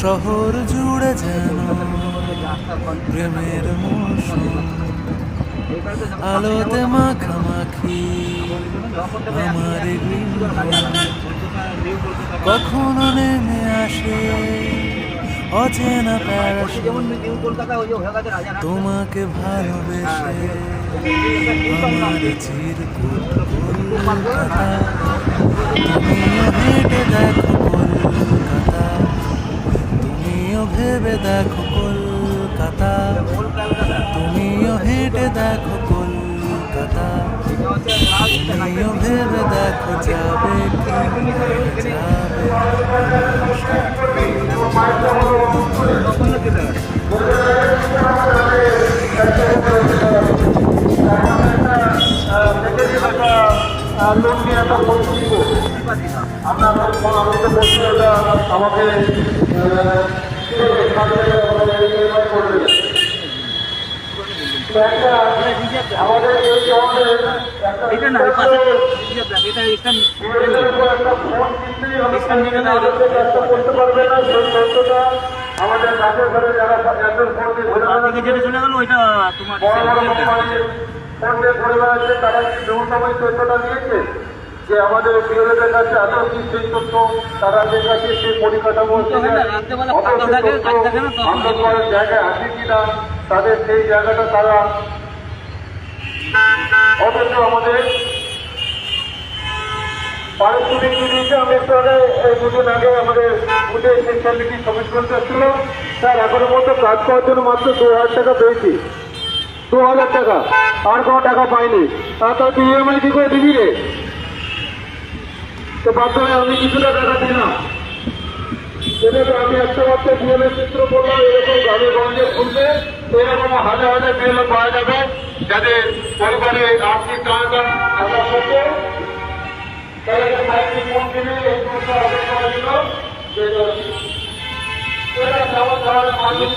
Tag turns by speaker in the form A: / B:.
A: শহর জুড়ে যেন প্রেমের মৌসুম, আলোতে মাখামাখি আমার গৃহহীন। কখনো নেমে আসে অচেনা প্যারাসুট, তোমাকে ভালোবেসে আমার চিরকুট কলকাতা। তুমিও হেঁটে দেখো কলকাতা, তুমিও ভেবে দেখো কলকাতা, তুমিও হেঁটে দেখো কলকাতা, তুমিও ভেবে দেখো যাবে কি
B: আমাকে আমাদের এই শহরে করতে পারবে না সেই তথ্যটা আমাদের কাছের ঘরে যারা একজন চলে গেল ওইটা তোমার ঘুরে বেড়াচ্ছে তারা কি সময় তথ্যটা নিয়েছে যে আমাদের বিএলএদের কাছে এত কি সেই তথ্য তারা যে কাছে সেই পরিকাঠামো জায়গায় আছে কিনা তাদের সেই জায়গাটা তারা অথচ আমাদের পারিশ্রমিক দিয়েছে। আমি একটু আগে এই দুদিন আগে আমাদের বুথে স্পেশালিটি সমিট করতে এসেছিল স্যার, এখনো মতো কাজ করার জন্য মাত্র 2000 টাকা পেয়েছি, 2000 টাকা, আর কোনো টাকা পাইনি। তারপর তুই ইএমআই কি করে দিবি রে? তো বাধ্য হয়ে আমি কিছুটা টাকা দিলাম। এভাবে আমি একটা মাত্র বিএলএ চিত্র করলাম, এরকম গ্রামে গঞ্জে ঘুরবে এরকম হাজার হাজার বিএলএ পাওয়া যাবে যাদের পরিবারে আর্থিক টাকা আশা করছে মানুষ